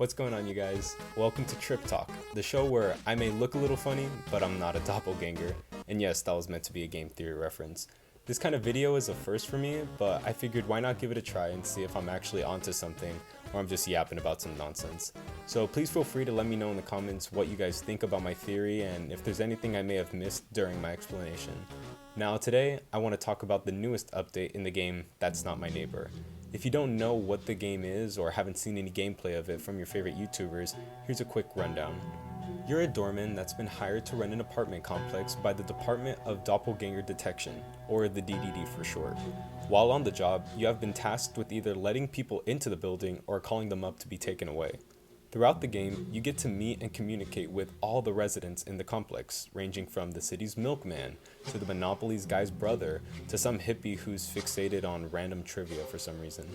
What's going on, you guys? Welcome to Trypp Talk, the show where I may look a little funny, but I'm not a doppelganger. And yes, that was meant to be a game theory reference. This kind of video is a first for me, but I figured why not give it a try and see if I'm actually onto something or I'm just yapping about some nonsense. So please feel free to let me know in the comments what you guys think about my theory and if there's anything I may have missed during my explanation. Now today, I want to talk about the newest update in the game, That's Not My Neighbor. If you don't know what the game is or haven't seen any gameplay of it from your favorite YouTubers, here's a quick rundown. You're a doorman that's been hired to run an apartment complex by the Department of Doppelganger Detection, or the DDD for short. While on the job, you have been tasked with either letting people into the building or calling them up to be taken away. Throughout the game, you get to meet and communicate with all the residents in the complex, ranging from the city's milkman, to the Monopoly's guy's brother, to some hippie who's fixated on random trivia for some reason.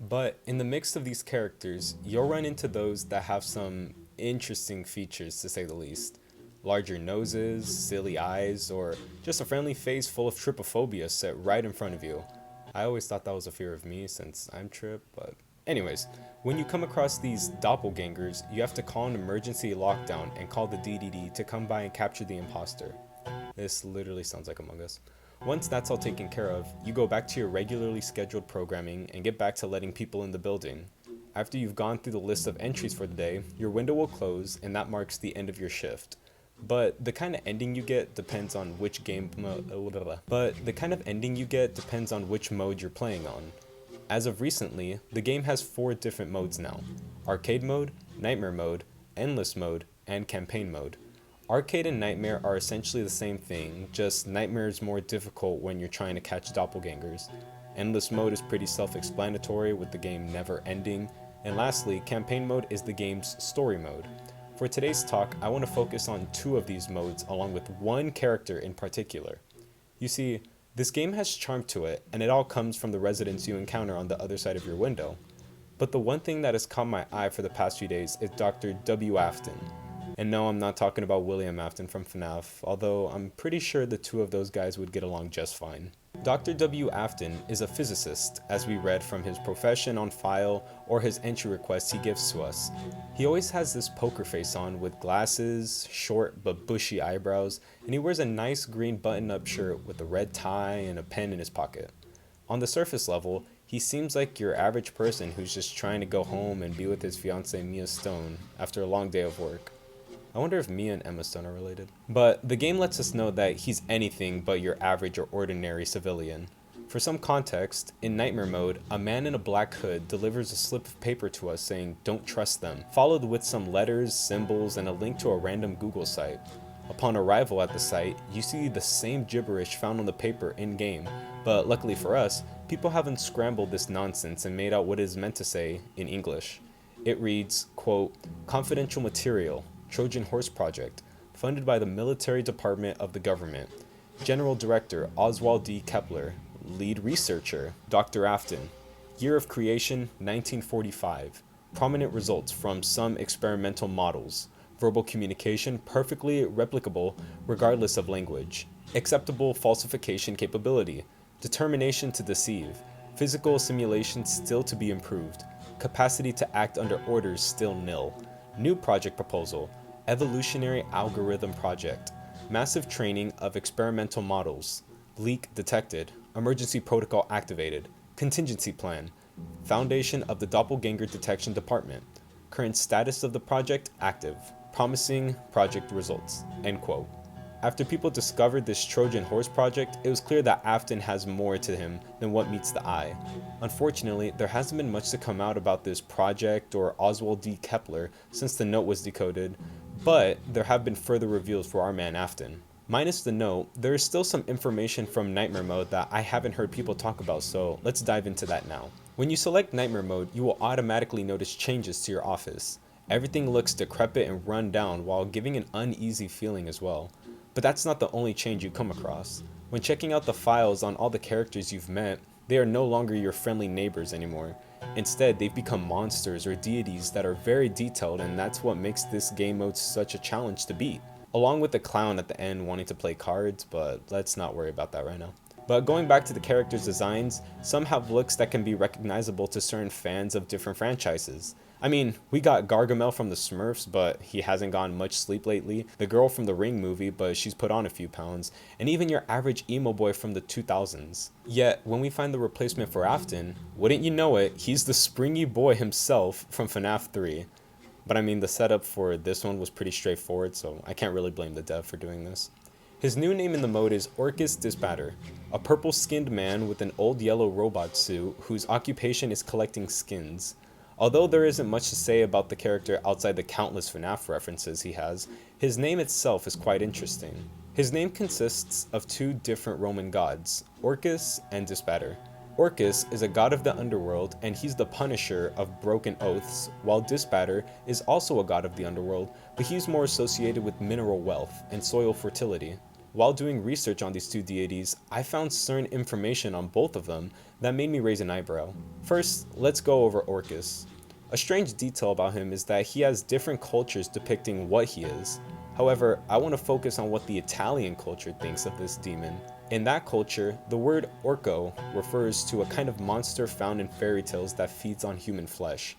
But in the mix of these characters, you'll run into those that have some interesting features, to say the least. Larger noses, silly eyes, or just a friendly face full of trypophobia set right in front of you. I always thought that was a fear of me since I'm Trypp, but anyways, when you come across these doppelgangers, you have to call an emergency lockdown and call the DDD to come by and capture the imposter. This literally sounds like Among Us. Once that's all taken care of, you go back to your regularly scheduled programming and get back to letting people in the building. After you've gone through the list of entries for the day, your window will close and that marks the end of your shift. But the kind of ending you get depends on which mode you're playing on. As of recently, the game has 4 different modes now: Arcade Mode, Nightmare Mode, Endless Mode, and Campaign Mode. Arcade and Nightmare are essentially the same thing, just Nightmare is more difficult when you're trying to catch doppelgangers. Endless Mode is pretty self-explanatory with the game never ending, and lastly, Campaign Mode is the game's story mode. For today's talk, I want to focus on 2 of these modes along with one character in particular. You see, this game has charm to it, and it all comes from the residents you encounter on the other side of your window. But the one thing that has caught my eye for the past few days is Dr. W. Afton. And no, I'm not talking about William Afton from FNAF, although I'm pretty sure the 2 of those guys would get along just fine. Dr. W. Afton is a physicist, as we read from his profession on file or his entry requests he gives to us. He always has this poker face on with glasses, short but bushy eyebrows, and he wears a nice green button-up shirt with a red tie and a pen in his pocket. On the surface level, he seems like your average person who's just trying to go home and be with his fiancée Mia Stone after a long day of work. I wonder if Mia and Emma Stone are related. But the game lets us know that he's anything but your average or ordinary civilian. For some context, in Nightmare Mode, a man in a black hood delivers a slip of paper to us saying "don't trust them," followed with some letters, symbols, and a link to a random Google site. Upon arrival at the site, you see the same gibberish found on the paper in-game, but luckily for us, people have unscrambled this nonsense and made out what it is meant to say in English. It reads, quote, "Confidential material, Trojan Horse Project, funded by the Military Department of the Government. General Director Oswald D. Kepler. Lead Researcher Dr. Afton. Year of Creation 1945. Prominent results from some experimental models. Verbal communication perfectly replicable regardless of language. Acceptable falsification capability. Determination to deceive. Physical simulation still to be improved. Capacity to act under orders still nil. New project proposal, Evolutionary Algorithm Project. Massive training of experimental models. Leak detected. Emergency protocol activated. Contingency plan. Foundation of the Doppelganger Detection Department. Current status of the project active. Promising project results." End quote. After people discovered this Trojan Horse project, it was clear that Afton has more to him than what meets the eye. Unfortunately, there hasn't been much to come out about this project or Oswald D. Kepler since the note was decoded, but there have been further reveals for our man Afton. Minus the note, there is still some information from Nightmare Mode that I haven't heard people talk about, so let's dive into that now. When you select Nightmare Mode, you will automatically notice changes to your office. Everything looks decrepit and run down while giving an uneasy feeling as well. But that's not the only change you come across. When checking out the files on all the characters you've met, they are no longer your friendly neighbors anymore. Instead, they've become monsters or deities that are very detailed, and that's what makes this game mode such a challenge to beat. Along with the clown at the end wanting to play cards, but let's not worry about that right now. But going back to the characters' designs, some have looks that can be recognizable to certain fans of different franchises. I mean, we got Gargamel from the Smurfs, but he hasn't gotten much sleep lately. The girl from the Ring movie, but she's put on a few pounds. And even your average emo boy from the 2000s. Yet, when we find the replacement for Afton, wouldn't you know it, he's the springy boy himself from FNAF 3. But I mean, the setup for this one was pretty straightforward, so I can't really blame the dev for doing this. His new name in the mode is Orcus Disbatter, a purple-skinned man with an old yellow robot suit whose occupation is collecting skins. Although there isn't much to say about the character outside the countless FNAF references he has, his name itself is quite interesting. His name consists of two different Roman gods, Orcus and Disbatter. Orcus is a god of the underworld, and he's the punisher of broken oaths, while Disbatter is also a god of the underworld, but he's more associated with mineral wealth and soil fertility. While doing research on these two deities, I found certain information on both of them that made me raise an eyebrow. First, let's go over Orcus. A strange detail about him is that he has different cultures depicting what he is. However, I want to focus on what the Italian culture thinks of this demon. In that culture, the word orco refers to a kind of monster found in fairy tales that feeds on human flesh.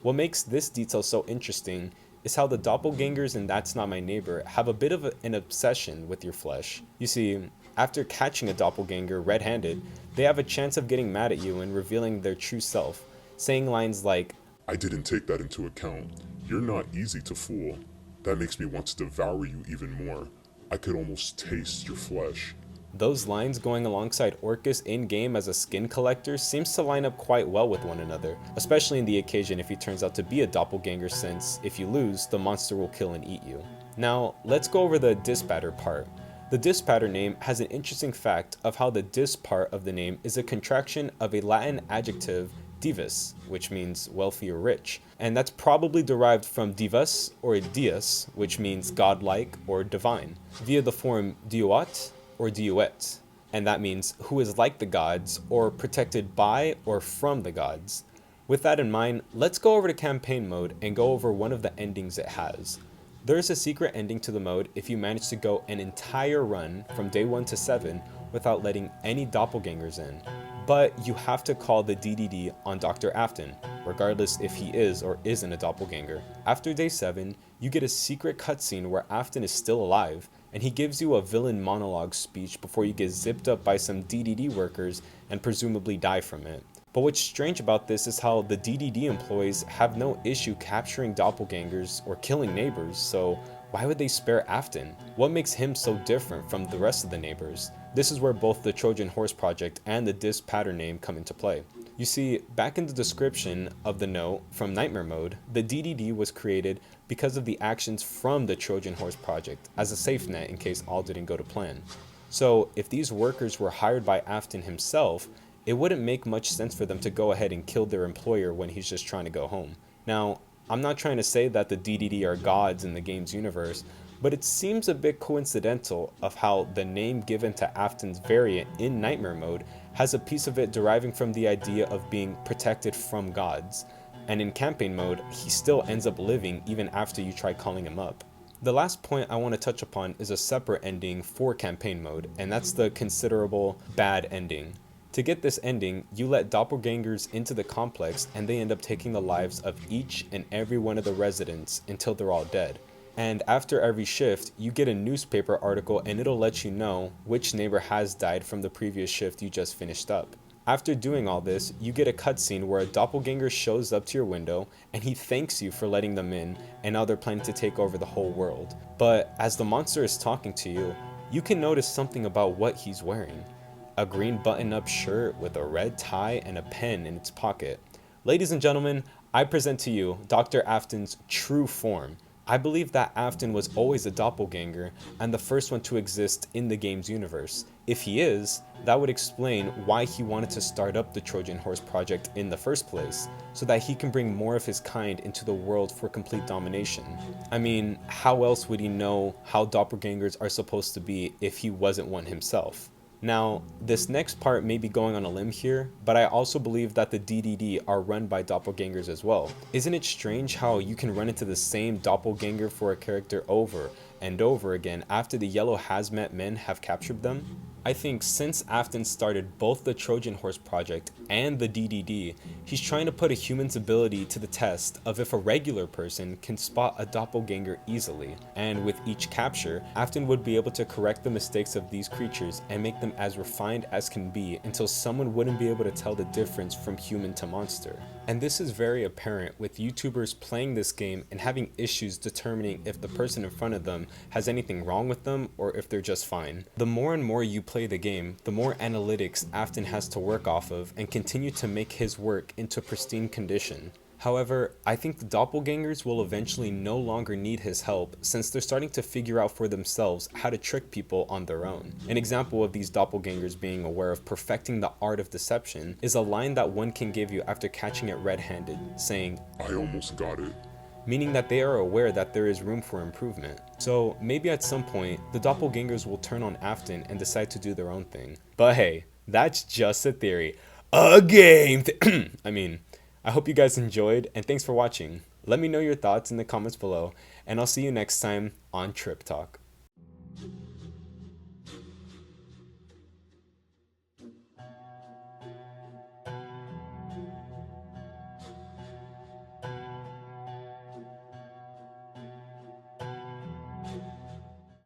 What makes this detail so interesting is how the doppelgangers in That's Not My Neighbor have a bit of an obsession with your flesh. You see, after catching a doppelganger red-handed, they have a chance of getting mad at you and revealing their true self, saying lines like, "I didn't take that into account. You're not easy to fool. That makes me want to devour you even more. I could almost taste your flesh." Those lines going alongside Orcus in-game as a skin collector seems to line up quite well with one another, especially in the occasion if he turns out to be a doppelganger, since if you lose, the monster will kill and eat you. Now, let's go over the Disbatter part. The Disbatter name has an interesting fact of how the dis part of the name is a contraction of a Latin adjective divus, which means wealthy or rich, and that's probably derived from divus or dius, which means godlike or divine, via the form diuat or diuet, and that means who is like the gods or protected by or from the gods. With that in mind, let's go over to campaign mode and go over one of the endings it has. There's a secret ending to the mode if you manage to go an entire run from day 1 to 7 without letting any doppelgangers in, but you have to call the DDD on Dr. Afton, regardless if he is or isn't a doppelganger. After day 7, you get a secret cutscene where Afton is still alive, and he gives you a villain monologue speech before you get zipped up by some DDD workers and presumably die from it. But what's strange about this is how the DDD employees have no issue capturing doppelgangers or killing neighbors, so why would they spare Afton? What makes him so different from the rest of the neighbors? This is where both the Trojan Horse Project and the Disbatter name come into play. You see, back in the description of the note from Nightmare Mode, the DDD was created because of the actions from the Trojan Horse Project as a safe net in case all didn't go to plan. So if these workers were hired by Afton himself, it wouldn't make much sense for them to go ahead and kill their employer when he's just trying to go home. Now, I'm not trying to say that the DDD are gods in the game's universe, but it seems a bit coincidental of how the name given to Afton's variant in Nightmare Mode has a piece of it deriving from the idea of being protected from gods, and in campaign mode, he still ends up living even after you try calling him up. The last point I want to touch upon is a separate ending for campaign mode, and that's the considerable bad ending. To get this ending, you let doppelgangers into the complex and they end up taking the lives of each and every one of the residents until they're all dead. And after every shift, you get a newspaper article and it'll let you know which neighbor has died from the previous shift you just finished up. After doing all this, you get a cutscene where a doppelganger shows up to your window and he thanks you for letting them in, and now they're planning to take over the whole world. But as the monster is talking to you, you can notice something about what he's wearing. A green button-up shirt with a red tie and a pen in its pocket. Ladies and gentlemen, I present to you Dr. Afton's true form. I believe that Afton was always a doppelganger and the first one to exist in the game's universe. If he is, that would explain why he wanted to start up the Trojan Horse Project in the first place, so that he can bring more of his kind into the world for complete domination. I mean, how else would he know how doppelgangers are supposed to be if he wasn't one himself? Now, this next part may be going on a limb here, but I also believe that the DDD are run by doppelgangers as well. Isn't it strange how you can run into the same doppelganger for a character over and over again after the yellow hazmat men have captured them? I think since Afton started both the Trojan Horse project and the DDD, he's trying to put a human's ability to the test of if a regular person can spot a doppelganger easily, and with each capture, Afton would be able to correct the mistakes of these creatures and make them as refined as can be until someone wouldn't be able to tell the difference from human to monster. And this is very apparent with YouTubers playing this game and having issues determining if the person in front of them has anything wrong with them or if they're just fine. The more and more you play the game, the more analytics Afton has to work off of and continue to make his work into pristine condition. However, I think the doppelgangers will eventually no longer need his help since they're starting to figure out for themselves how to trick people on their own. An example of these doppelgangers being aware of perfecting the art of deception is a line that one can give you after catching it red-handed, saying, I almost got it. Meaning that they are aware that there is room for improvement. So maybe at some point, the doppelgangers will turn on Afton and decide to do their own thing. But hey, that's just a theory. A game! I hope you guys enjoyed, and thanks for watching. Let me know your thoughts in the comments below, and I'll see you next time on Trypp Talk.